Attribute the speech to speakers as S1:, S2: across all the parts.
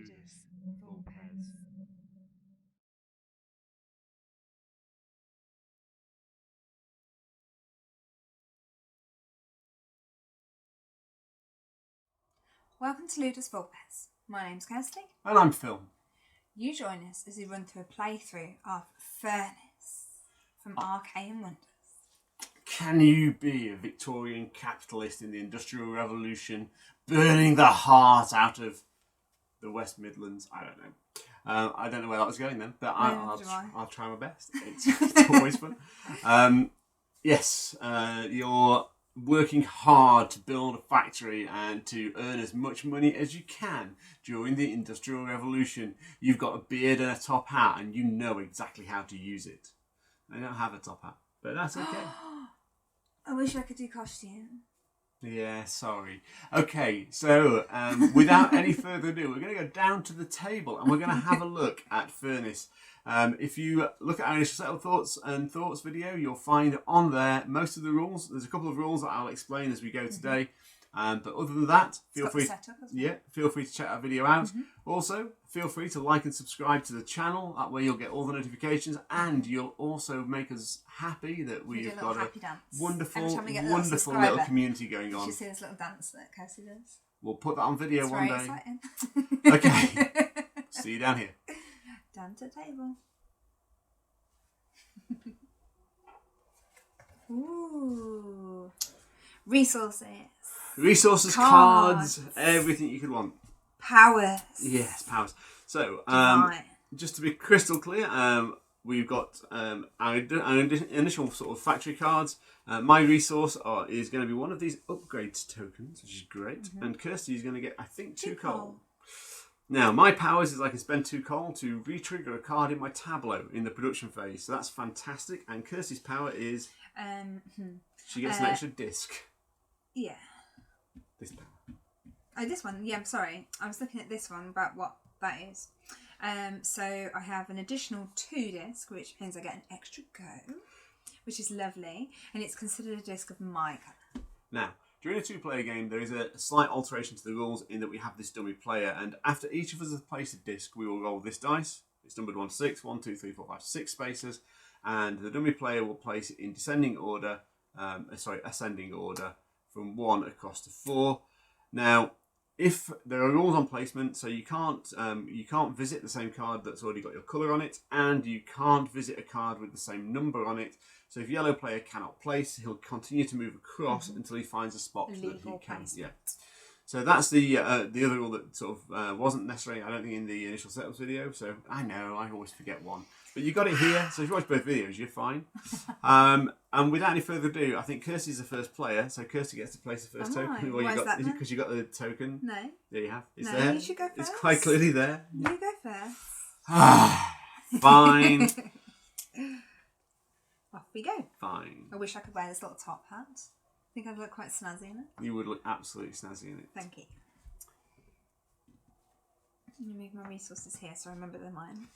S1: Ludus Vulpes. Welcome to Ludus Vulpes. My name's Kirsty.
S2: And I'm Phil.
S1: You join us as we run through a playthrough of Furnace from Arcane Wonders.
S2: Can you be a Victorian capitalist in the Industrial Revolution, burning the heart out of the West Midlands? I don't know. I don't know where that was going then, but I'll try my best. It's always fun. Yes, you're working hard to build a factory and to earn as much money as you can during the Industrial Revolution. You've got a beard and a top hat, and you know exactly how to use it. I don't have a top hat, but that's okay.
S1: I wish I could do costume.
S2: Yeah, sorry. Okay, so without any further ado, we're going to go down to the table and we're going to have a look at Furnace. If you look at our initial set of thoughts video, you'll find on there most of the rules. There's a couple of rules that I'll explain as we go today. But other than that, feel free to check that video out. Also, feel free to like and subscribe to the channel. That way you'll get all the notifications, and you'll also make us happy that we've got a wonderful little community going on.
S1: You should see this little dance that Kirsty does.
S2: We'll put that on video one day.
S1: Exciting.
S2: Okay. See you down here.
S1: Down to the table. Ooh. Resources, cards, everything you could want. Powers.
S2: Yes, powers. So, just to be crystal clear, we've got our initial sort of factory cards. My resource is going to be one of these upgrade tokens, which is great. And Kirsty is going to get, I think, 2 coal. Now, my powers is I can spend 2 coal to re-trigger a card in my tableau in the production phase. So that's fantastic. And Kirsty's power is she gets an extra disc.
S1: Yeah.
S2: This power.
S1: Oh, this one. Yeah, I'm sorry. I was looking at this one about what that is. So I have an additional 2 disc, which means I get an extra go, which is lovely. And it's considered a disc of my colour.
S2: Now, during a 2-player game, there is a slight alteration to the rules in that we have this dummy player, and after each of us has placed a disc, we will roll this dice. It's numbered 1 to 6, 1, 2, 3, 4, 5, 6 spaces, and the dummy player will place it in ascending order from 1 across to 4. Now, if there are rules on placement, so you can't visit the same card that's already got your colour on it, and you can't visit a card with the same number on it. So if yellow player cannot place, he'll continue to move across until he finds a spot that he can. Placement. Yeah. So that's the other rule that sort of wasn't necessarily, I don't think, in the initial setups video. So I know I always forget one, but you got it here. So if you watch both videos, you're fine. And without any further ado, I think Kirsty's the first player, so Kirsty gets to place the first token.
S1: Why is that?
S2: Because you got the token.
S1: No.
S2: There you have. It's
S1: no,
S2: there.
S1: You should go first.
S2: It's quite clearly there.
S1: You go first.
S2: Fine.
S1: Off we go.
S2: Fine.
S1: I wish I could wear this little top hat. I think I'd look quite snazzy in it.
S2: You would look absolutely snazzy in it.
S1: Thank you. I'm going to move my resources here so I remember they're mine.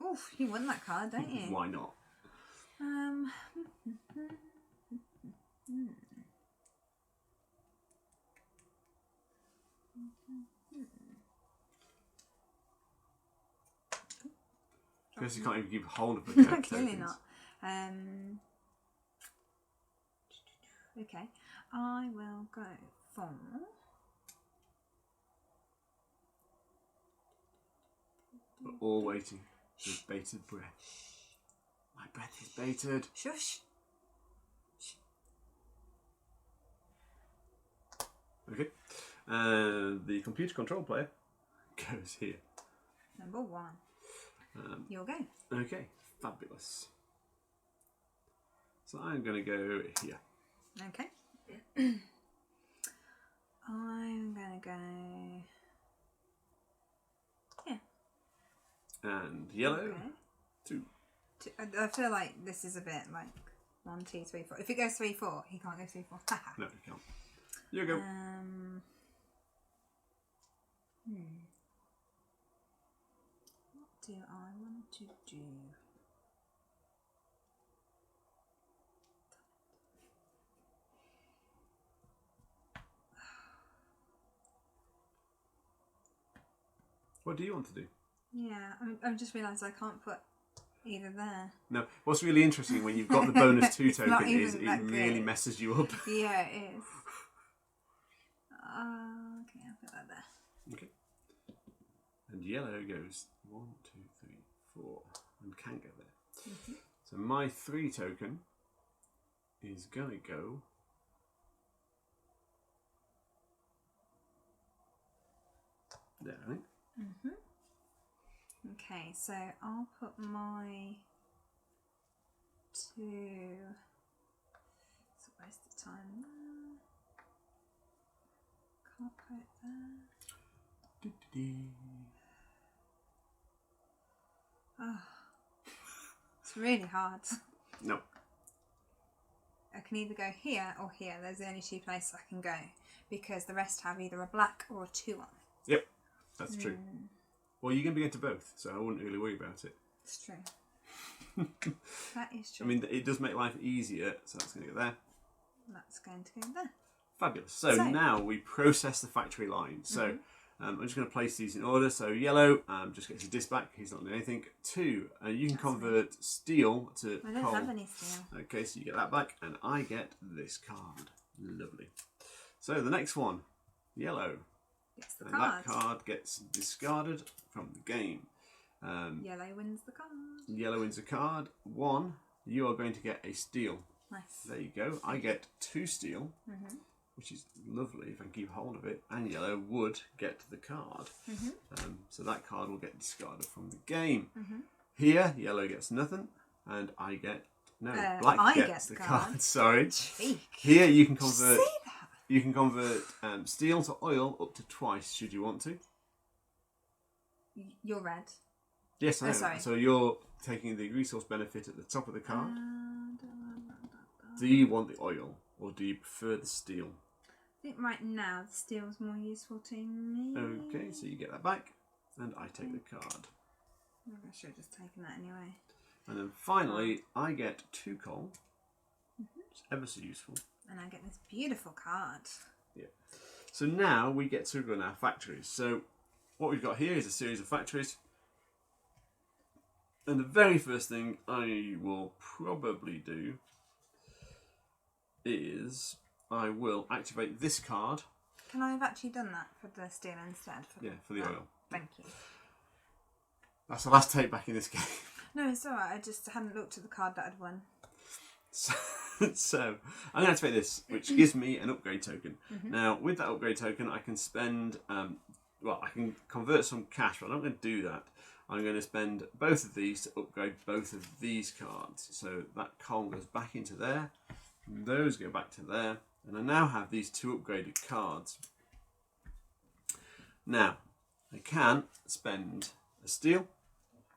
S1: Oof, you won that card, don't you?
S2: Why not? Kirsty can't even keep hold of the tokens.
S1: Clearly not. Okay, I will go for...
S2: We're all waiting with bated breath. My breath is bated.
S1: Shush.
S2: Okay. The computer control player goes here.
S1: Number 1. You'll go.
S2: Okay, fabulous. So I'm going to go here.
S1: Okay. I'm going to go here.
S2: And yellow. Okay. 2.
S1: I feel like this is a bit like 1, 2, 3, 4. If it goes 3, 4, he can't go 3, 4.
S2: No, he can't. You go.
S1: What do I want to do?
S2: What do you want to do?
S1: Yeah, I've just realised I can't put either there.
S2: No. What's really interesting when you've got the bonus 2
S1: It's not
S2: token is it
S1: even that
S2: really
S1: good.
S2: messes you up.
S1: Yeah, it is. Okay, I'll put that there.
S2: Okay. And yellow goes 1, 2, 3, 4, and can go there.
S1: Mm-hmm.
S2: So my 3 token is going to go there, I think.
S1: Mm-hmm. Okay, so I'll put my 2. It's a waste of time there. Can't put it there. Oh, it's really hard.
S2: No.
S1: I can either go here or here. Those are the only 2 places I can go because the rest have either a black or a 2 on.
S2: Yep, that's true. Well, you're going to be into both, so I wouldn't really worry about it.
S1: It's true. That is true.
S2: I mean, it does make life easier, so that's going to go there.
S1: That's going to go there.
S2: Fabulous. So now we process the factory line. So I'm just going to place these in order. So yellow just gets his disc back. He's not doing anything. 2, you can convert steel to
S1: I don't
S2: coal.
S1: have any steel.
S2: Okay, so you get that back, and I get this card. Lovely. So the next one, yellow.
S1: Gets the
S2: And
S1: card.
S2: that card gets discarded from the game.
S1: Yellow wins the card.
S2: Yellow wins a card. 1, you are going to get a steel.
S1: Nice.
S2: There you go. I get 2 steel, which is lovely if I can keep hold of it. And yellow would get the card. So that card will get discarded from the game. Here, yellow gets nothing, and I get black
S1: I
S2: gets
S1: get
S2: the
S1: the
S2: card.
S1: card.
S2: Sorry.
S1: Cheek.
S2: Here you can convert.
S1: See that?
S2: You can convert steel to oil up to twice, should you want to.
S1: You're red.
S2: Yes, I know.
S1: sorry.
S2: So you're taking the resource benefit at the top of the card. Do you want the oil, or do you prefer the steel?
S1: I think right now the steel's more useful to me.
S2: Okay, so you get that back, and I take the card.
S1: Maybe I should have just taken that anyway.
S2: And then finally, I get 2 coal. It's ever so useful.
S1: And I get this beautiful card.
S2: Yeah. So now we get to run our factories. So what we've got here is a series of factories. And the very first thing I will probably do is I will activate this card.
S1: Can I have actually done that for the steel instead?
S2: For the oil.
S1: Thank you.
S2: That's the last take back in this game.
S1: No, it's alright. I just hadn't looked at the card that I'd won.
S2: So I'm going to activate this, which gives me an upgrade token. Now, with that upgrade token, I can spend, I can convert some cash, but I'm not going to do that. I'm going to spend both of these to upgrade both of these cards. So that coal goes back into there, and those go back to there, and I now have these 2 upgraded cards. Now, I can spend a steel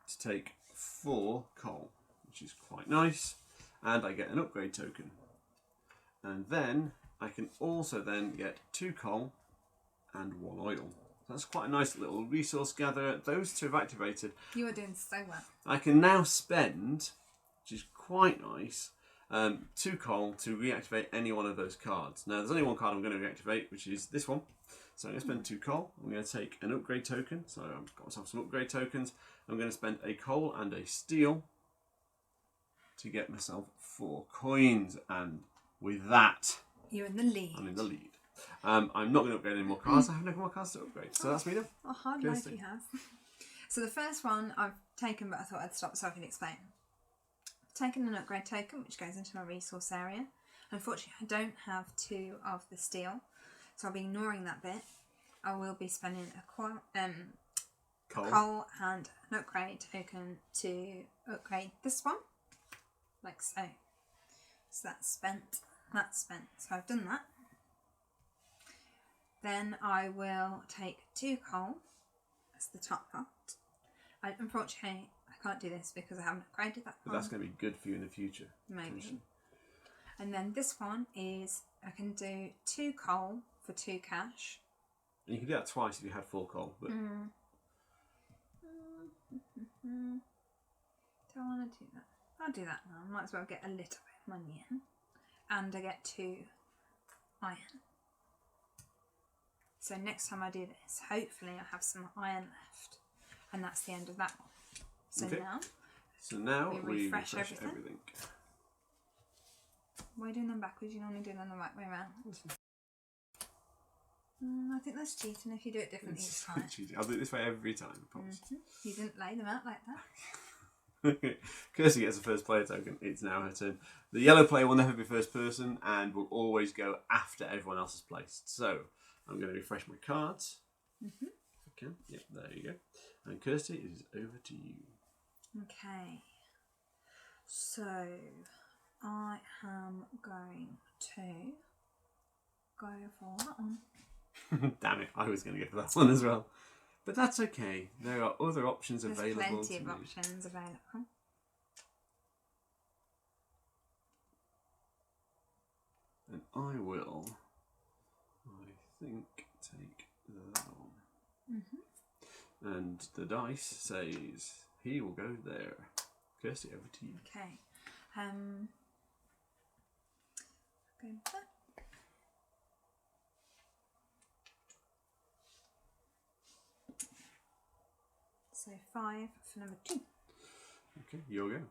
S2: to take 4 coal, which is quite nice. And I get an upgrade token. And then I can also then get 2 coal and 1 oil. So that's quite a nice little resource gatherer. Those 2 have activated.
S1: You are doing so well.
S2: I can now spend, which is quite nice, 2 coal to reactivate any one of those cards. Now there's only one card I'm going to reactivate, which is this one. So I'm going to spend 2 coal. I'm going to take an upgrade token. So I've got myself some upgrade tokens. I'm going to spend a coal and a steel to get myself 4 coins, and with that,
S1: You're in the lead.
S2: I'm in the lead. I'm not going to upgrade any more cards. I have no more cards to upgrade, so that's me done.
S1: Oh, hard life you have. So the first one I've taken, but I thought I'd stop so I could explain. I've taken an upgrade token, which goes into my resource area. Unfortunately, I don't have 2 of the steel, so I'll be ignoring that bit. I will be spending a coal and an upgrade token to upgrade this one. Like so. So that's spent. That's spent. So I've done that. Then I will take 2 coal. That's the top part. Unfortunately, I can't do this because I haven't upgraded that
S2: But
S1: one.
S2: that's going to be good for you in the future.
S1: Maybe. And then this one is, I can do 2 coal for 2 cash.
S2: And you can do that twice if you had 4 coal. But
S1: Don't want to do that. I'll do that now. I might as well get a little bit of money in. And I get 2 iron. So next time I do this, hopefully I'll have some iron left. And that's the end of that one. So
S2: Okay.
S1: now
S2: we
S1: refresh
S2: refresh
S1: everything. Why are you doing them backwards? You normally do them the right way around. I think that's cheating if you do it differently each time.
S2: I'll do it this way every time, I promise.
S1: You didn't lay them out like that.
S2: Kirsty gets the first player token. It's now her turn. The yellow player will never be first person and will always go after everyone else has placed. So I'm going to refresh my cards. Okay, yep, there you go. And Kirsty, it is over to you.
S1: Okay. So I am going to go for that one.
S2: Damn it, I was going to go for that one as well. But that's okay. There are other options available.
S1: There's plenty of options available.
S2: And I will, I think, take that one. And the dice says he will go there. Kirsty, over to you.
S1: Okay. Going back. So 5 for number 2.
S2: Okay, your go.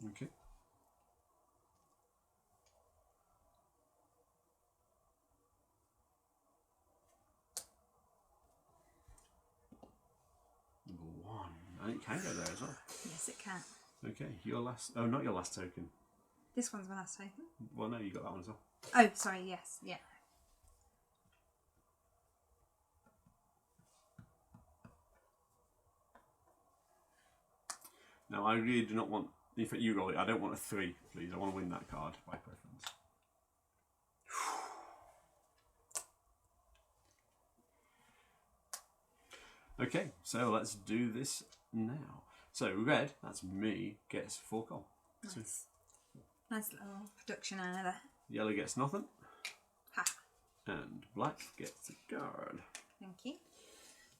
S2: Okay. Number 1. And it can go there as well.
S1: Yes, it can.
S2: Okay, your last. Oh, not your last token.
S1: This one's my last token.
S2: Well, no, you got that one as well.
S1: Oh, sorry, yes, yeah.
S2: Now, I really do not want. In fact, you roll it. I don't want a 3, please. I want to win that card by preference. Okay, so let's do this now. So red, that's me, gets 4 gold.
S1: Nice.
S2: So
S1: Nice little production out of there.
S2: yellow gets nothing.
S1: Ha.
S2: And black gets a card.
S1: Thank you.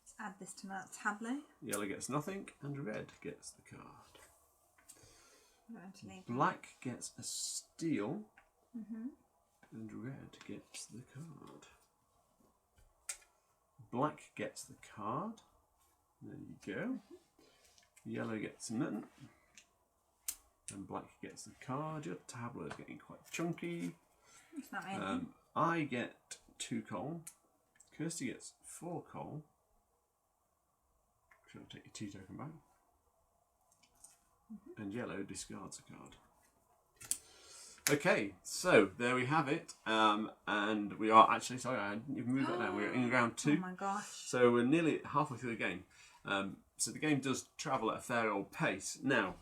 S1: Let's add this to my tableau.
S2: Yellow gets nothing, and red gets the card.
S1: I'm going to leave
S2: Black gets a steal, and red gets the card. Black gets the card. There you go. Yellow gets nothing. And black gets the card. Your tableau is getting quite chunky.
S1: It's not really.
S2: I get 2 coal. Kirsty gets 4 coal. Should I take your 2 token back? And yellow discards a card. Okay, so there we have it. And we are actually, sorry, I didn't even move that down. We're in round 2.
S1: Oh my gosh.
S2: So we're nearly halfway through the game. So the game does travel at a fair old pace. Now,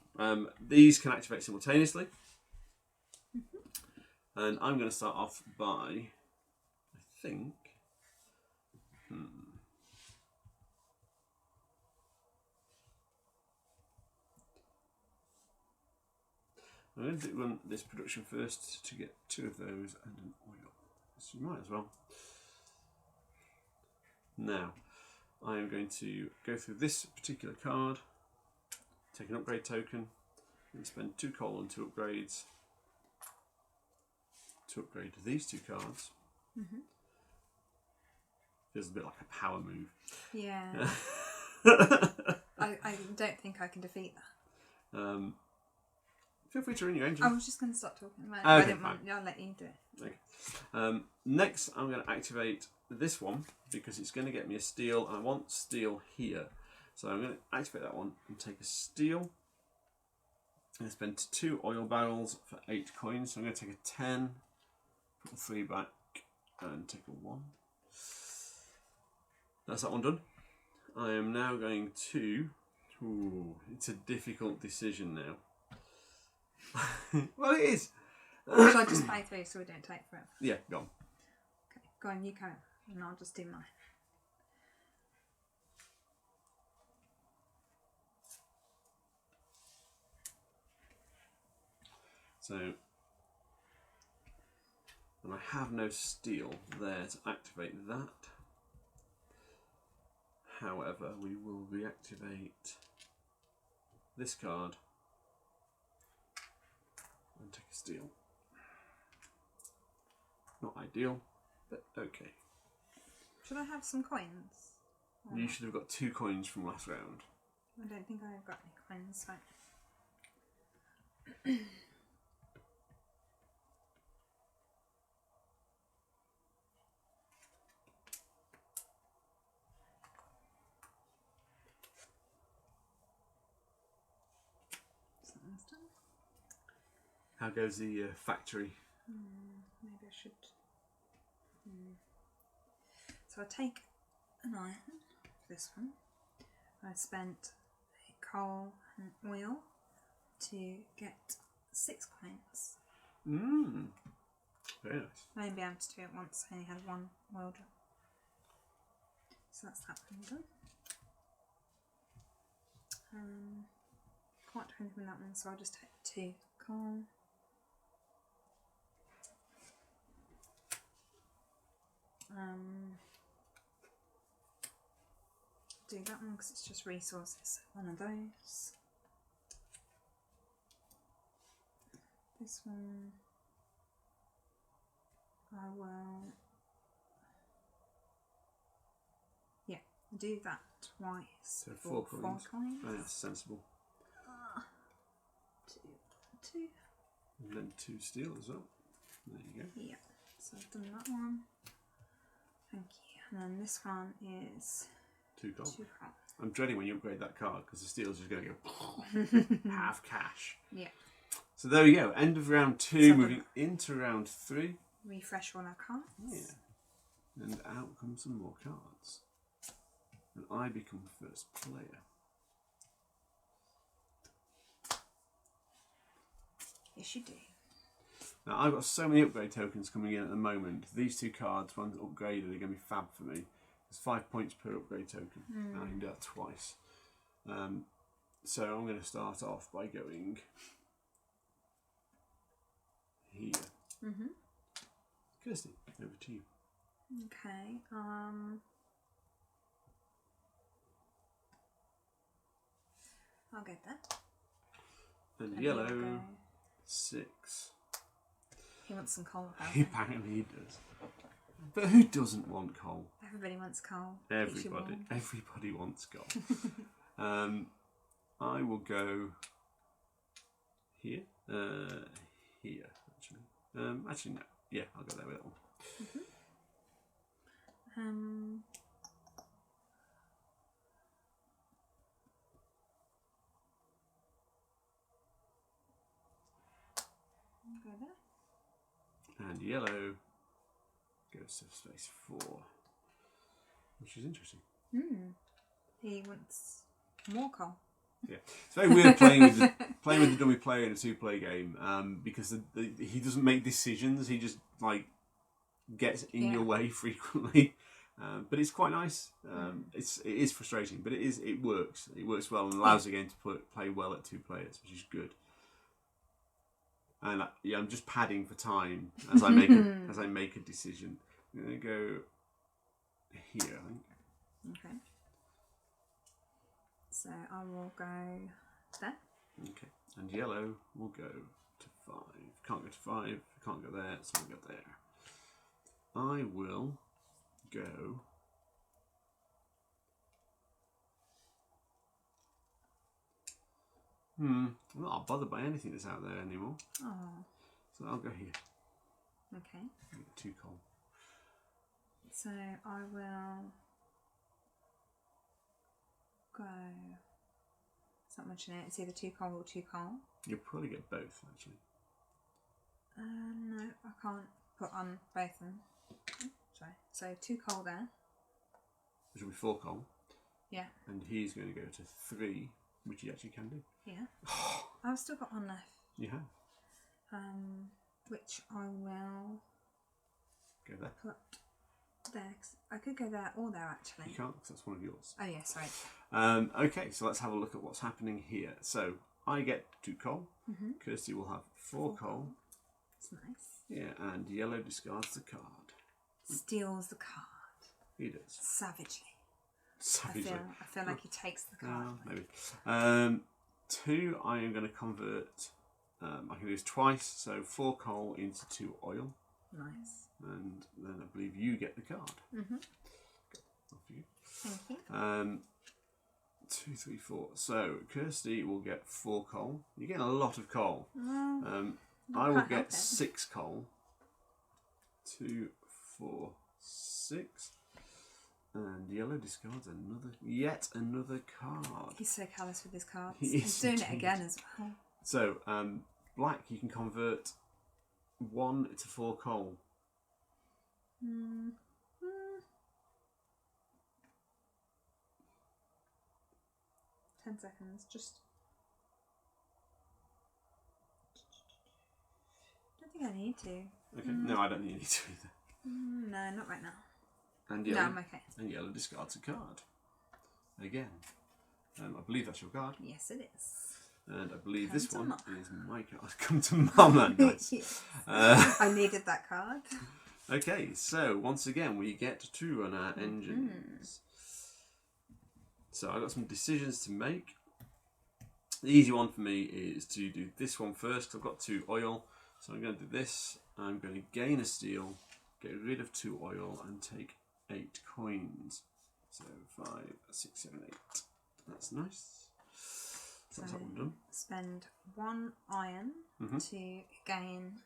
S2: these can activate simultaneously. And I'm going to start off by, I think, I'm going to run this production first to get 2 of those and an oil. So you might as well. Now, I am going to go through this particular card, take an upgrade token, and spend 2 coal on 2 upgrades to upgrade these 2 cards. Feels a bit like a power move.
S1: Yeah. I don't think I can defeat that.
S2: Feel free to run your engine.
S1: I was just going to stop talking about it.
S2: Okay,
S1: I didn't
S2: fine.
S1: want, I'll let you do it.
S2: Okay. Next, I'm going to activate this one because it's going to get me a steal, and I want steal here. So I'm going to activate that one and take a steal. And spend 2 oil barrels for 8 coins. So I'm going to take a 10, put a 3 back, and take a 1. That's that one done. I am now going to. Ooh, it's a difficult decision now. Well, it is.
S1: Should I just play through so we don't take forever?
S2: Yeah, go on.
S1: Okay, go on, you go, and I'll just do mine.
S2: So, and I have no steel there to activate that. However, we will reactivate this card and take a steal. Not ideal, but okay.
S1: Should I have some coins?
S2: You should have got 2 coins from last round.
S1: I don't think I've got any coins, so... Something's done.
S2: How goes the factory?
S1: Maybe I should... So I take an iron for this one. I spent coal and oil to get 6 coins.
S2: Very nice.
S1: I won't be able to do it once. I only had 1 oil drop. So that's that one done. Can't do anything with that one, so I'll just take 2 coal. Do that one because it's just resources. One of those. This one I will, yeah, do that twice.
S2: So 4 coins.
S1: 4 coins.
S2: Oh, that's sensible.
S1: 2.
S2: And then 2 steel as well. There you go.
S1: Yeah, so I've done that one. Thank you. And then this one is
S2: 2 gold.
S1: 2 gold.
S2: I'm dreading when you upgrade that card because the steel's just going to go half cash.
S1: Yeah.
S2: So there we go. End of round 2,
S1: So
S2: moving into round 3.
S1: Refresh all our cards.
S2: Yeah. And out come some more cards. And I become first player.
S1: Yes, you do.
S2: Now I've got so many upgrade tokens coming in at the moment. These 2 cards, once upgraded, are going to be fab for me. There's 5 points per upgrade token. And I can do that twice. So I'm going to start off by going here. Kirsty, over to you.
S1: Okay. I'll get that.
S2: And
S1: And
S2: yellow,
S1: he'll go-
S2: 6.
S1: He wants some coal.
S2: Apparently he does. But who doesn't want coal?
S1: Everybody wants coal. Keeps you warm.
S2: Everybody wants gold. I will go here. Here, actually. Actually, no. Yeah, I'll go there with that one.
S1: Go there.
S2: And yellow goes to space 4, which is interesting.
S1: He wants more coal.
S2: Yeah, it's very weird playing with the dummy player in a 2-player game because he doesn't make decisions. He just like gets in your way frequently, but it's quite nice. It is frustrating, but it works. It works well and allows the game to play well at 2 players, which is good. And yeah, I'm just padding for time as I make a decision. I'm gonna go here, I think.
S1: Okay. So I will go there.
S2: Okay, and yellow will go to 5. Can't go to 5. Can't go there, so we'll go there. I will go. I'm not bothered by anything that's out there anymore.
S1: Oh.
S2: So I'll go here.
S1: Okay.
S2: 2 coal.
S1: So I will go. It's not much in it. It's either 2 coal or 2 coal.
S2: You'll probably get both, actually.
S1: No, I can't put on both of them. Sorry. So 2 coal there.
S2: Which will be 4 coal.
S1: Yeah.
S2: And he's going to go to 3, which he actually can do.
S1: Yeah. I've still got one left.
S2: You have.
S1: Which I will
S2: Go there.
S1: put there. 'Cause I could go there or there actually.
S2: You can't, because that's one of yours.
S1: Oh yeah, sorry.
S2: Okay, so let's have a look at what's happening here. So I get 2 coal. Kirsty will have 4 coal.
S1: It's nice.
S2: Yeah, and yellow discards the card.
S1: Steals the card.
S2: He does.
S1: Savagely.
S2: savagely.
S1: I feel like he takes the card.
S2: Maybe. 2, I am going to convert. I can do this twice, so 4 coal into 2 oil.
S1: Nice.
S2: And then I believe you get the card. Off you.
S1: Thank you.
S2: 2, 3, 4. So Kirsty will get 4 coal. You're getting a lot of coal. I will get 6 coal. 2, 4, 6. And yellow discards yet another card.
S1: He's so callous with his cards.
S2: He
S1: He's doing it again as well.
S2: So, black, you can convert 1 to 4 coal.
S1: 10 seconds. Just. I don't think I need to.
S2: Okay. No, I don't think you need to either.
S1: No, not right now.
S2: And
S1: No, I'm okay.
S2: And yellow discards a card. Again. I believe that's your card.
S1: Yes, it is.
S2: And I believe
S1: Come
S2: this
S1: to
S2: one
S1: Mama.
S2: is my card. Come to Mama. Nice.
S1: Yes. I needed that card.
S2: Okay, so once again we get to run our engines. So I've got some decisions to make. The easy one for me is to do this one first, 'cause I've got 2 oil. So I'm going to do this. I'm going to gain a steel, get rid of 2 oil, and take 8 coins. So 5, 6, 7, 8. That's nice. So that's that one done.
S1: Spend 1 iron to gain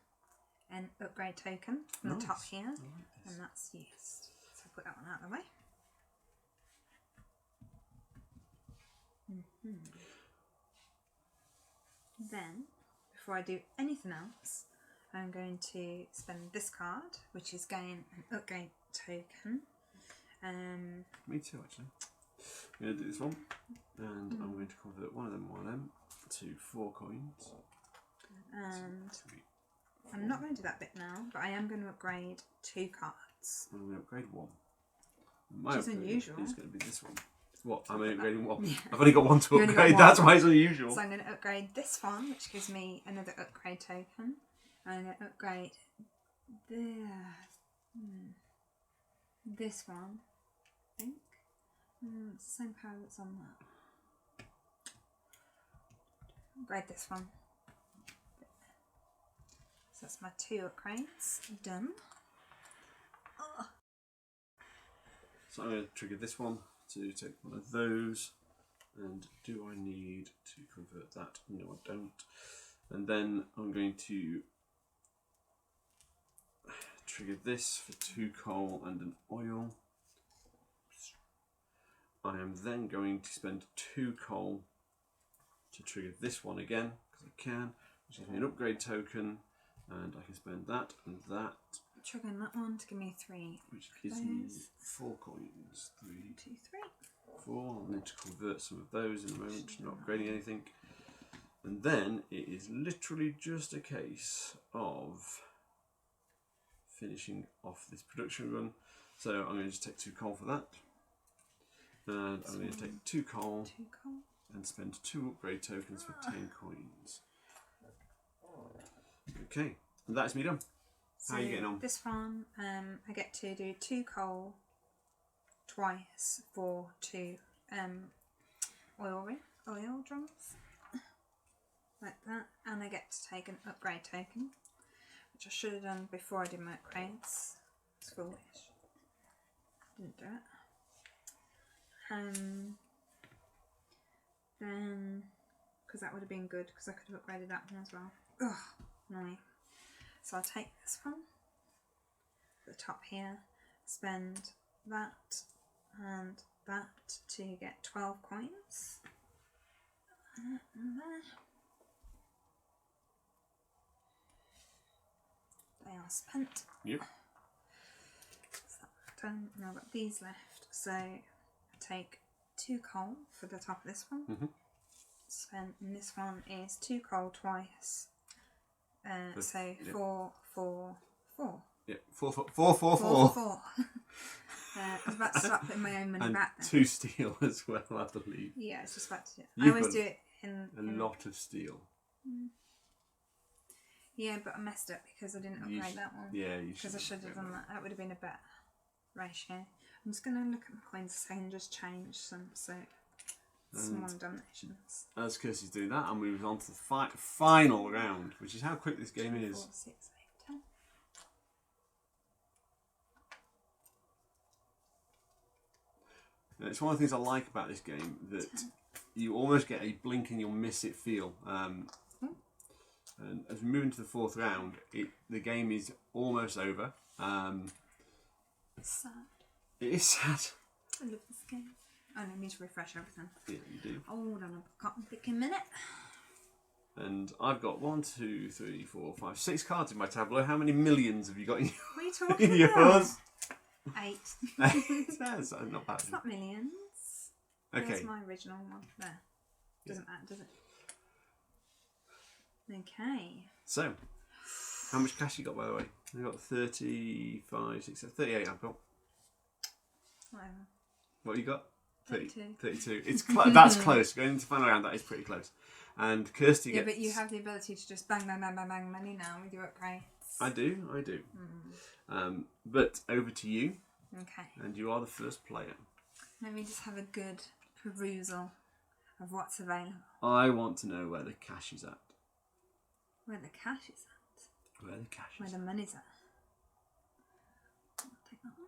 S1: an upgrade token from the top here, and that's used. So put that one out of the way. Then, before I do anything else, I'm going to spend this card, which is gain an upgrade token.
S2: Me too, actually. I'm going to do this one, and I'm going to convert one of them to 4 coins.
S1: And
S2: 2, 3, 4.
S1: I'm not going to do that bit now, but I am going to upgrade 2 cards.
S2: I'm going to upgrade 1.
S1: Which is unusual.
S2: It's going to be this one. What? I'm only upgrading 1.
S1: Yeah.
S2: I've only got 1 to
S1: You only got
S2: upgrade.
S1: one.
S2: That's why it's unusual.
S1: So I'm going to upgrade this one, which gives me another upgrade token. I'm going to upgrade this one, I think. It's the same power that's on that. Upgrade this one. So that's my 2 upgrades done.
S2: So I'm going to trigger this one to take one of those. And do I need to convert that? No, I don't. And then I'm going to trigger this for 2 coal and an oil. I am then going to spend 2 coal to trigger this one again, because I can, which gives me an upgrade token, and I can spend that and that.
S1: Triggering that one to give me 3.
S2: Which gives me 4 coins. 3,
S1: 2, 3.
S2: 4. I'll need to convert some of those in a moment, not upgrading anything. And then it is literally just a case of finishing off this production run. So I'm going to just take 2 coal for that. And I'm going to take 2 coal and spend 2 upgrade tokens for 10 coins. Okay, and that's me done. How are you getting on?
S1: This one, I get to do 2 coal twice for 2 oil drums, like that, and I get to take an upgrade token, which I should have done before I did my upgrades. It's foolish. Didn't do it. Then, because that would have been good, because I could have upgraded that one as well. Ugh, annoying. So I'll take this one, the top here, spend that and that to get 12 coins. And there. They are spent.
S2: Yep.
S1: So done. Now I've got these left. So I take 2 coal for the top of this one. And this one is 2 coal twice. So
S2: yep.
S1: 4, 4, 4.
S2: Yeah, 4, 4, 4, 4, 4.
S1: 4. I was about to start putting my own money
S2: And
S1: back then.
S2: 2 steel as well, I believe.
S1: Yeah, it's just about to do it. I
S2: You've
S1: always
S2: got
S1: do it in
S2: a lot of steel.
S1: Yeah, but I messed up because I didn't upgrade that one.
S2: Yeah, you should.
S1: Because I should have done that. That would have been a better ratio. I'm just going to look at my coins so I can just change some small donations.
S2: As Kirsty's doing that, I'll move on to the final round, which is how quick this game
S1: 2,
S2: is.
S1: 4, 6, 8, 10.
S2: And it's one of the things I like about this game, that you almost get a blink and you'll miss it feel. And as we move into the fourth round, the game is almost over.
S1: It's sad.
S2: It is sad.
S1: I love this game. I need to refresh everything.
S2: Yeah, you do.
S1: Hold on, I've got a picking minute.
S2: And I've got 1, 2, 3, 4, 5, 6 cards in my tableau. How many millions have you got in
S1: What are you talking
S2: in yours?
S1: 8.
S2: That's not bad.
S1: It's not millions.
S2: Okay.
S1: That's my original one. There. Doesn't matter, does it? Okay.
S2: So, how much cash you got, by the way? I've got 35, 6, 38 I've got.
S1: Whatever.
S2: What you got?
S1: 32.
S2: 32. It's that's close. Going into the final round, that is pretty close. And Kirsty gets...
S1: Yeah, but you have the ability to just bang, bang, bang, bang, bang money now with your upgrades.
S2: I do. But over to you.
S1: Okay.
S2: And you are the first player.
S1: Let me just have a good perusal of what's available.
S2: I want to know where the cash is at.
S1: Where the cash is at.
S2: Where the cash
S1: Where
S2: is
S1: the money's at. I'll take that one.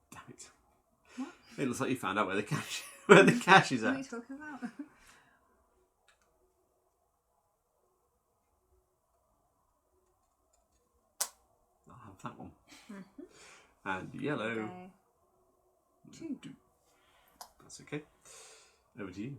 S2: Damn it.
S1: What?
S2: It looks like you found out where the cash is
S1: What
S2: at.
S1: are you talking about?
S2: I'll have that one. And yellow.
S1: Okay. 2.
S2: That's okay. Over to you.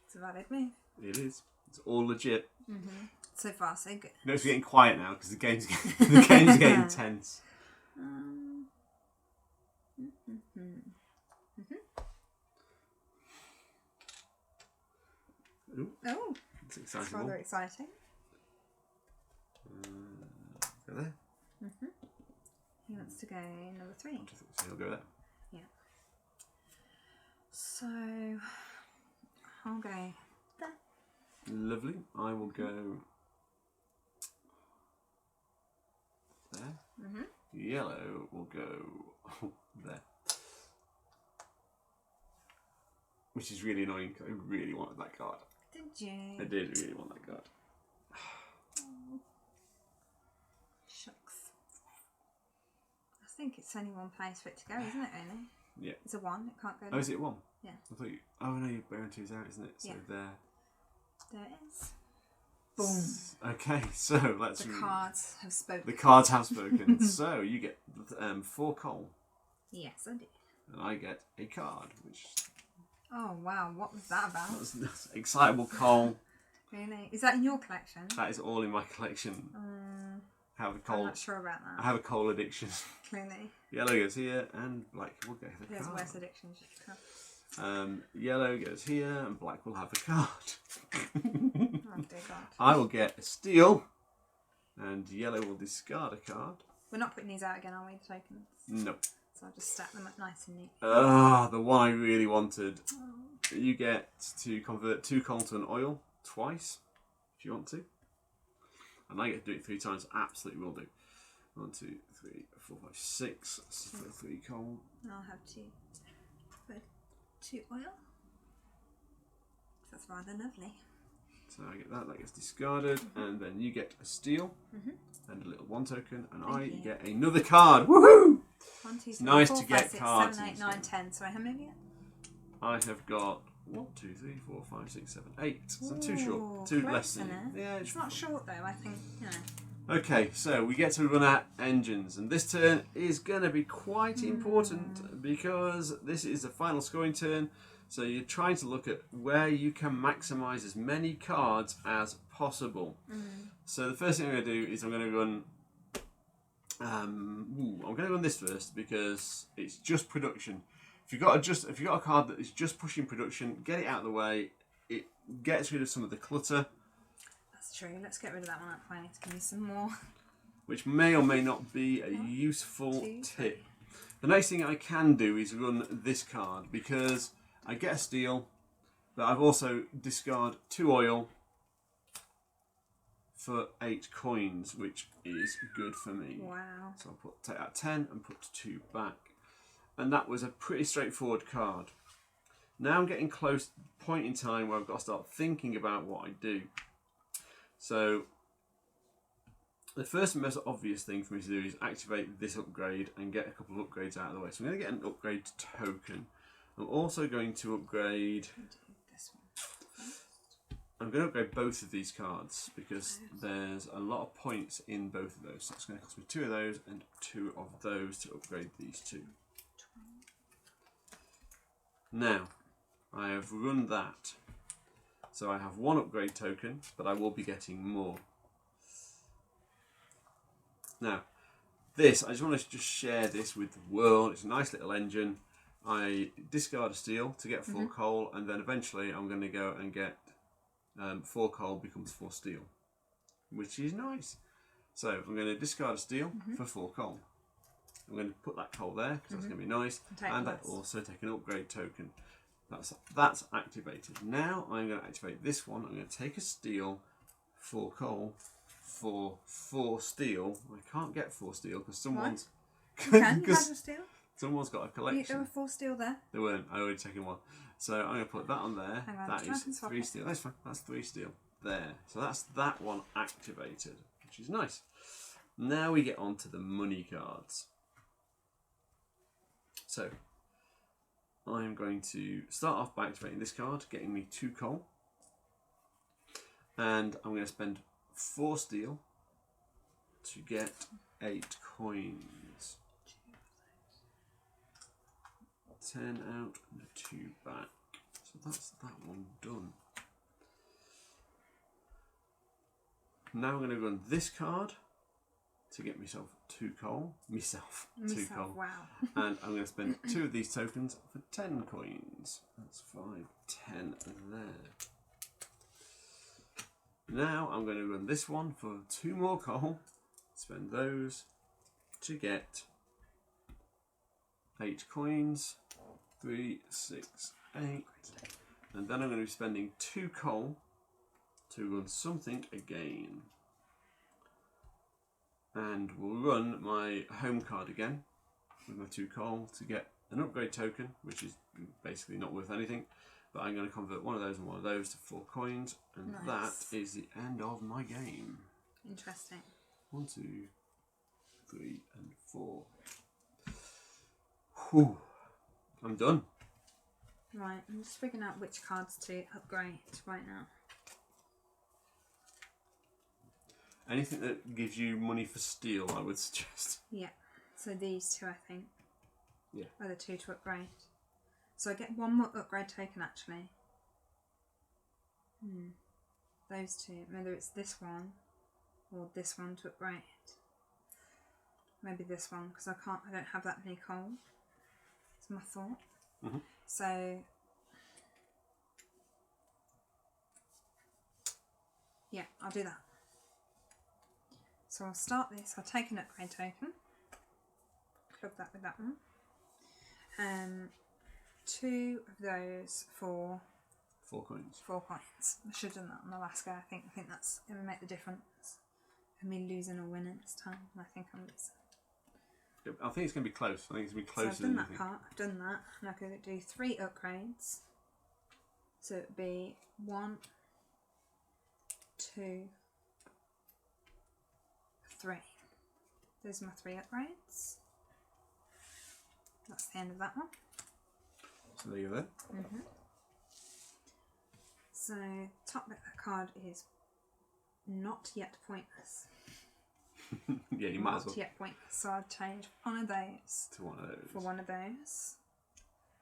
S1: It's a valid move.
S2: It is. It's all legit.
S1: So far, so good.
S2: No, it's getting quiet now because the game's getting tense. Ooh,
S1: Oh,
S2: it's
S1: that's
S2: exciting.
S1: rather exciting.
S2: Go there.
S1: He wants to go number 3.
S2: So he'll go there.
S1: Yeah. So, I'll go there.
S2: Lovely. I will go there. Yellow will go there. Which is really annoying because I really wanted that card.
S1: Did you?
S2: I did really want that card.
S1: Shucks. I think it's only one place for it to go, isn't it, only?
S2: Yeah.
S1: It's a 1, it can't go
S2: Oh, is it 1?
S1: Yeah.
S2: I thought you... Oh, no, your bounty is out, isn't it? So
S1: Yeah.
S2: there.
S1: There it is. Boom.
S2: Okay, so let's...
S1: The cards have spoken.
S2: The cards have spoken. So you get 4 coal.
S1: Yes, I did.
S2: And I get a card, which...
S1: Oh, wow, what was that about?
S2: That's excitable coal.
S1: Really? Is that in your collection?
S2: That is all in my collection. I have a coal...
S1: I'm not sure about that.
S2: I have a coal addiction.
S1: Clearly.
S2: Yellow goes here, and black will go the
S1: There's
S2: card.
S1: worse addictions you can have.
S2: Yellow goes here, and black will have a card.
S1: Oh, dear God.
S2: I will get a steal, and yellow will discard a card.
S1: We're not putting these out again, are we, the tokens?
S2: No.
S1: So I'll just stack them up nice and neat.
S2: The one I really wanted. You get to convert 2 coal to an oil twice, if you want to. And I get to do it 3 times. Absolutely will do. 1, 2, 3, 4, 5, 6. So 3 coal.
S1: I'll have 2. Good. 2 oil. That's rather lovely.
S2: So I get that. That gets discarded, and then you get a steal and a little 1 token, and
S1: Thank
S2: I
S1: you.
S2: get another card. Woohoo!
S1: 1, 2, 3,
S2: nice
S1: 4,
S2: to
S1: 5,
S2: get
S1: 6,
S2: cards
S1: 7, 8,
S2: in
S1: 9,
S2: this
S1: 10. Sorry, how many?
S2: I have got 1, 2, 3, 4, 5, 6, 7, 8. So 2
S1: Ooh,
S2: short. 2
S1: close,
S2: less than
S1: isn't it?
S2: Yeah,
S1: It's not short though, I think, you know.
S2: Okay, so we get to run out engines, and this turn is going to be quite important because this is the final scoring turn. So you're trying to look at where you can maximise as many cards as possible. So the first thing I'm going to do is I'm going to run. I'm going to run this first because it's just production. If you've got a card that is just pushing production, get it out of the way. It gets rid of some of the clutter.
S1: That's true. Let's get rid of that one up. I need to give me some more.
S2: Which may or may not be a useful tip. The next thing I can do is run this card because I get a steal, but I've also discard 2 oil for 8 coins, which is good for me.
S1: Wow.
S2: So I'll take that 10 and put 2 back. And that was a pretty straightforward card. Now I'm getting close to the point in time where I've got to start thinking about what I do. So the first and most obvious thing for me to do is activate this upgrade and get a couple of upgrades out of the way. So I'm going to get an upgrade token. I'm also going to upgrade... I'm going to upgrade both of these cards because there's a lot of points in both of those. So it's going to cost me 2 of those and 2 of those to upgrade these 2. Now, I have run that. So I have 1 upgrade token, but I will be getting more. Now, this, I just want to just share this with the world. It's a nice little engine. I discard a steel to get 4 coal, and then eventually I'm going to go and get 4 coal becomes 4 steel, which is nice. So I'm going to discard a steel for 4 coal. I'm going to put that coal there because that's going to be nice, and I also take an upgrade token. That's activated. Now I'm going to activate this one. I'm going to take a steel, 4 coal, for 4 steel. I can't get 4 steel because someone's...
S1: You can have a steel?
S2: Someone's got a collection.
S1: There were 4 steel there.
S2: There weren't. I already taken 1. So I'm going to put that on there.
S1: Hang on,
S2: that is 3 steel. That's fine. That's 3 steel. There. So that's that one activated, which is nice. Now we get on to the money cards. So I'm going to start off by activating this card, getting me 2 coal. And I'm going to spend 4 steel to get 8 coins. 10 out and 2 back. So that's that one done. Now I'm going to run this card to get myself 2 coal. Myself 2 coal.
S1: Wow.
S2: And I'm going to spend 2 of these tokens for 10 coins. That's 5, 10 there. Now I'm going to run this one for 2 more coal. Spend those to get 8 coins. 3, 6, 8. And then I'm going to be spending 2 coal to run something again. And we'll run my home card again with my 2 coal to get an upgrade token, which is basically not worth anything. But I'm going to convert one of those and one of those to 4 coins. And that is the end of my game.
S1: Interesting.
S2: 1, 2, 3, and 4. Whew. I'm done.
S1: Right, I'm just figuring out which cards to upgrade right now.
S2: Anything that gives you money for steel, I would suggest.
S1: Yeah, so these 2 I think are the 2 to upgrade. So I get 1 more upgrade token actually. Those 2, whether it's this one or this one to upgrade. Maybe this one because I don't have that many coal. It's my thought. So yeah, I'll do that. So I'll start this. I'll take an upgrade token. Plug that with that one. 2 of those for
S2: 4 coins.
S1: 4 coins. I should have done that on the last go. I think that's going to make the difference for me losing or winning this time. I think I'm losing.
S2: I think it's going to be close. I think it's going to be closer
S1: So I've done
S2: than you
S1: that
S2: think.
S1: part. I've done that. And I could do 3 upgrades. So it'd be 1, 2, 3. Those are my 3 upgrades. That's the end of that one.
S2: So there you go then.
S1: So top bit of the card is not yet pointless.
S2: Yeah, you might as well.
S1: Not yet pointless. So I'll change one of those
S2: To one of those.
S1: for one of those,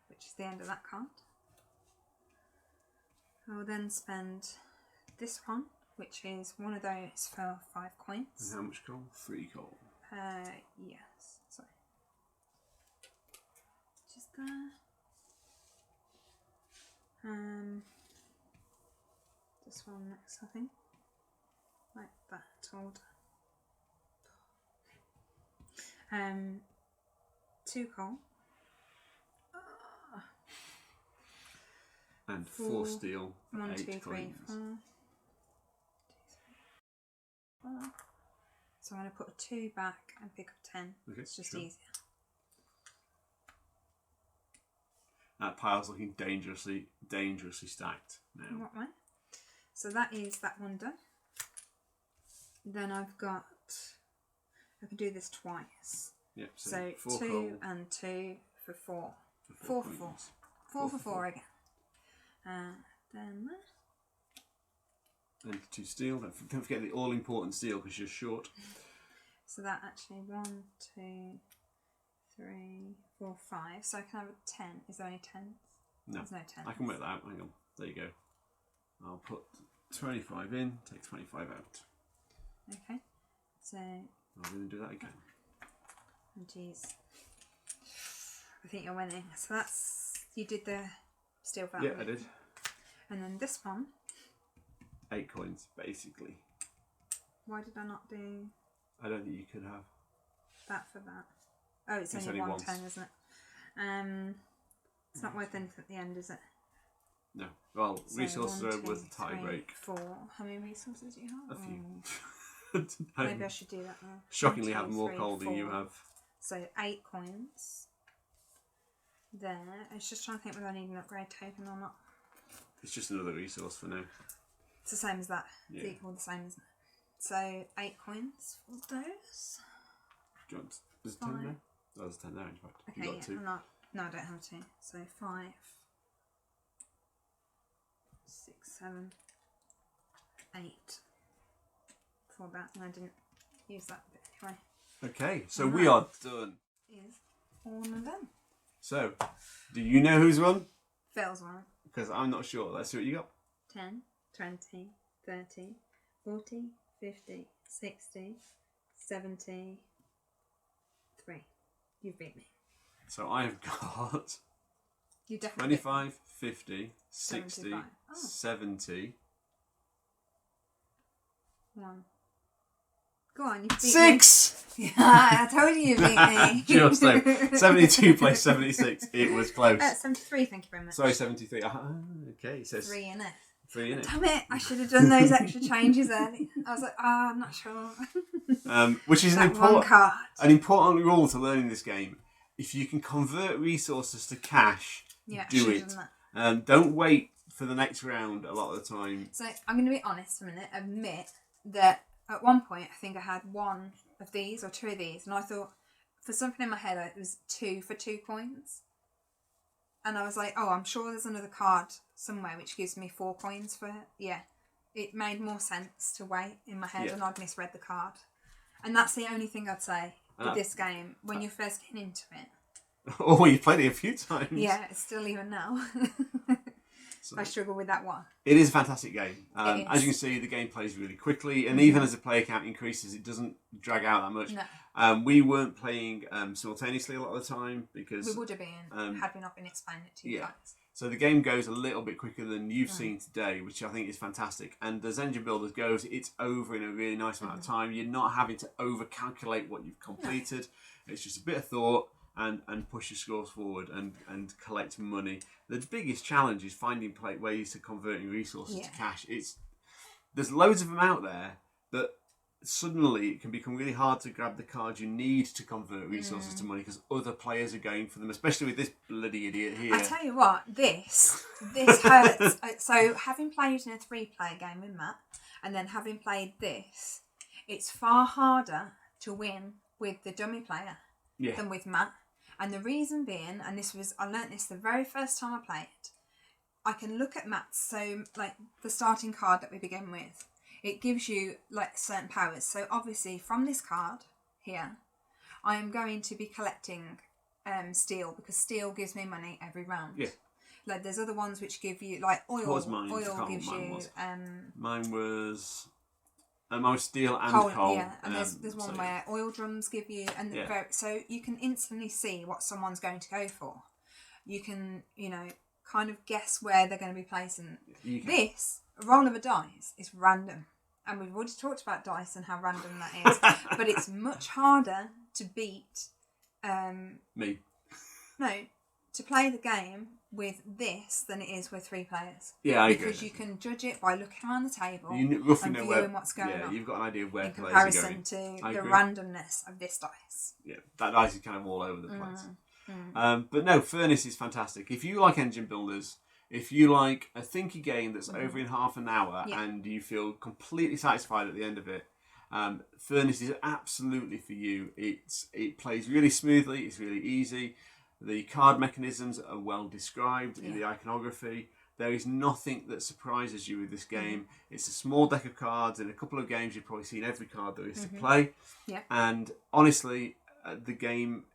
S1: which is the end of that card. I will then spend this one, which is one of those for 5 coins.
S2: And how much coal? 3 coal.
S1: Yes. Sorry. Just there. This one next, I think. like that order. 2 coal.
S2: And 4 steel.
S1: 1, 2,
S2: 8
S1: 3,
S2: coins.
S1: 4. 2, 3, 4. So I'm going to put a 2 back and pick up 10.
S2: Okay,
S1: it's just
S2: sure.
S1: easier.
S2: That pile's looking dangerously stacked now.
S1: What way? So that is that one done. Then I've got, I can do this twice.
S2: Yep,
S1: So
S2: 4
S1: 2
S2: coal
S1: and 2 for 4.
S2: for
S1: 4
S2: 4
S1: for 4.
S2: coins.
S1: 4 for 4 again. Then
S2: And 2 steel. Don't forget the all important steel because you're short.
S1: so that actually 1, 2, 3, 4, 5. So I can have a 10. Is there any 10s?
S2: No,
S1: There's no 10s.
S2: I can work that out. Hang on. There you go. I'll put 25 in, take 25 out.
S1: Okay. So,
S2: I'm going to do that again.
S1: oh jeez. I think you're winning. So that's, you did the steel valve.
S2: Yeah, I did.
S1: And then this one.
S2: 8 coins, basically.
S1: Why did I not do
S2: I don't think you could have.
S1: that for that? Oh, it's only
S2: only
S1: 110, isn't it? It's not worth anything at the end, is it?
S2: No. Well,
S1: So
S2: resources
S1: 1,
S2: are
S1: 2,
S2: worth a tie
S1: 3,
S2: break.
S1: 4. How many resources do you have?
S2: A few.
S1: Maybe I should do that now.
S2: Shockingly
S1: 1, 2,
S2: have more
S1: 3,
S2: coal than you
S1: 4.
S2: have.
S1: So 8 coins. There. I was just trying to think whether I need an upgrade token or not.
S2: It's just another resource for now.
S1: It's the same as that.
S2: Yeah.
S1: It's equal the same, isn't it? So 8 coins for those.
S2: Do you want, there's 10 there? Oh, there's 10 there in fact.
S1: Okay,
S2: You got
S1: yeah,
S2: 2.
S1: I'm not. No, I don't have 2. So 5, 6, 7, 8 for that, and I didn't use that bit anyway.
S2: Okay, so we are done.
S1: Is all of them.
S2: So, do you know who's won?
S1: Phil's one.
S2: Because I'm not sure. Let's see what you got.
S1: 10, 20, 30, 40, 50, 60, 70, 3. You've beat me.
S2: So I've got
S1: You definitely
S2: 25, 50, 60,
S1: 75. Oh.
S2: 70.
S1: 1. Go on, you beat
S2: 6!
S1: me. Yeah, I told you beat me.
S2: Just so 72 plus 76. It was close.
S1: 73, thank you very much.
S2: Sorry, 73. Okay, it says
S1: 3 in it.
S2: 3 in it.
S1: Damn it, I should have done those extra changes early. I was like, I'm not sure.
S2: Which is
S1: That one card.
S2: an important rule to learning this game. If you can convert resources to cash,
S1: Yeah,
S2: do
S1: should
S2: it.
S1: have done that.
S2: Don't wait for the next round a lot of the time.
S1: So I'm going to be honest for a minute, admit that at one point I think I had 1 of these or 2 of these, and I thought for something in my head it was 2 for 2 coins. And I was like, oh, I'm sure there's another card somewhere which gives me 4 coins for it. Yeah. It made more sense to wait in my head,
S2: Yeah.
S1: and I'd misread the card. And that's the only thing I'd say with this game when you're first getting into it.
S2: Oh, you played it a few times.
S1: Yeah, it's still even now.
S2: So
S1: I struggle with that one.
S2: it is a fantastic game.
S1: It
S2: As
S1: is.
S2: you can see, the game plays really quickly, and even as the player count increases, it doesn't drag out that much.
S1: No.
S2: We weren't playing simultaneously a lot of the time because
S1: We would have been had we not been explaining it to you
S2: yeah.
S1: guys.
S2: So the game goes a little bit quicker than you've seen today, which I think is fantastic. And as Engine Builders goes, it's over in a really nice amount of time. You're not having to over-calculate what you've completed. No. It's just a bit of thought and push your scores forward and collect money. The biggest challenge is finding ways to converting resources to cash. There's loads of them out there, but suddenly it can become really hard to grab the cards you need to convert resources to money because other players are going for them, especially with this bloody idiot here.
S1: I tell you what, this hurts. So having played in a 3-player game with Matt, and then having played this, it's far harder to win with the dummy player than with Matt. And the reason being, and I learnt this the very first time I played, I can look at Matt's, so like the starting card that we begin with, it gives you like certain powers. So obviously from this card here, I am going to be collecting steel because steel gives me money every round. Yeah. Like there's other ones which give you like oil.
S2: What was mine?
S1: Oil gives you.
S2: Mine was steel and coal.
S1: Yeah, and there's one where oil drums give you, and so you can instantly see what someone's going to go for. You can kind of guess where they're going to be placing. This roll of a dice is random. and we've already talked about dice and how random that is, but it's much harder to beat.
S2: Me.
S1: No, to play the game with this than it is with 3 players.
S2: Yeah, I agree.
S1: Because you can judge it by looking around the table
S2: You roughly
S1: and
S2: know
S1: viewing what's going on.
S2: Yeah, you've got an idea of where
S1: in
S2: players are
S1: comparison
S2: going.
S1: to the
S2: agree.
S1: randomness of this dice.
S2: Yeah, that dice is kind of all over the place. But no, Furnace is fantastic. If you like engine builders, if you like a thinky game that's over in half an hour and you feel completely satisfied at the end of it, Furnace is absolutely for you. It plays really smoothly. It's really easy. The card mechanisms are well described in the iconography. There is nothing that surprises you with this game. It's a small deck of cards. In a couple of games, you've probably seen every card there is to play. Yeah. And honestly, the game,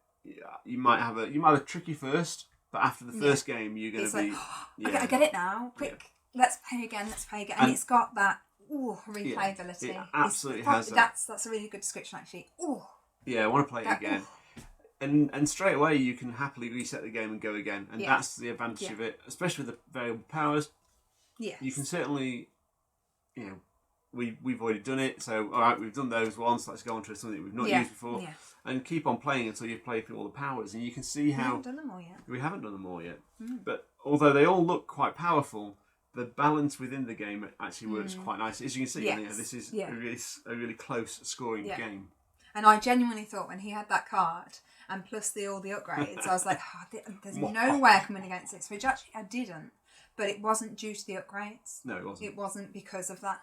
S2: you might have a tricky first, but after the first game, you're going to be.
S1: Okay, I get it now. Quick, let's play again. And it's got that replayability.
S2: It absolutely has that.
S1: That's a really good description, actually. Ooh.
S2: Yeah, I want to play it again. And straight away you can happily reset the game and go again, and that's the advantage of it, especially with the variable powers. Yeah, you can certainly, we've already done it, so all right, we've done those once. Let's go on to something that we've not used before, and keep on playing until you've played through all the powers, and you can see how
S1: we haven't done them all yet.
S2: We haven't done them all yet, but although they all look quite powerful, the balance within the game actually works quite nice. As you can see, this is a really close scoring game.
S1: And I genuinely thought when he had that card, and plus all the upgrades, I was like, there's no way I'm coming against this, which actually I didn't. But it wasn't due to the upgrades.
S2: No, it wasn't.
S1: It wasn't because of that.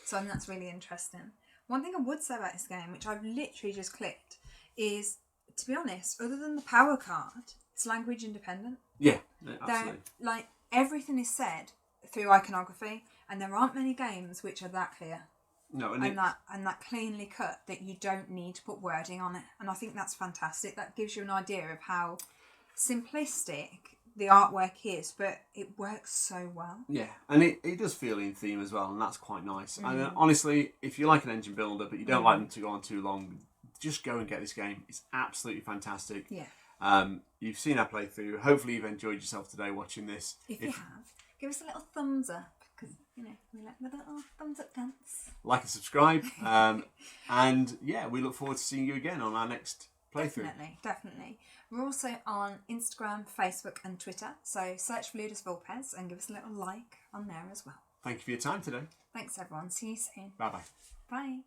S1: So I think that's really interesting. One thing I would say about this game, which I've literally just clicked, is, to be honest, other than the power card, it's language independent.
S2: Yeah, absolutely.
S1: Like, everything is said through iconography, and there aren't many games which are that clear.
S2: No,
S1: and that cleanly cut that you don't need to put wording on it, and I think that's fantastic. That gives you an idea of how simplistic the artwork is, but it works so well.
S2: Yeah, and it does feel in theme as well, and that's quite nice. And honestly, if you like an engine builder but you don't like them to go on too long, just go and get this game. It's absolutely fantastic. Yeah. You've seen our playthrough. Hopefully you've enjoyed yourself today watching this.
S1: If you have, give us a little thumbs up. Because, we like the little thumbs up dance.
S2: Like and subscribe. And we look forward to seeing you again on our next playthrough.
S1: Definitely. We're also on Instagram, Facebook and Twitter. So search for Ludus Vulpes and give us a little like on there as well.
S2: Thank you for your time today.
S1: Thanks everyone. See you soon.
S2: Bye-bye.
S1: Bye.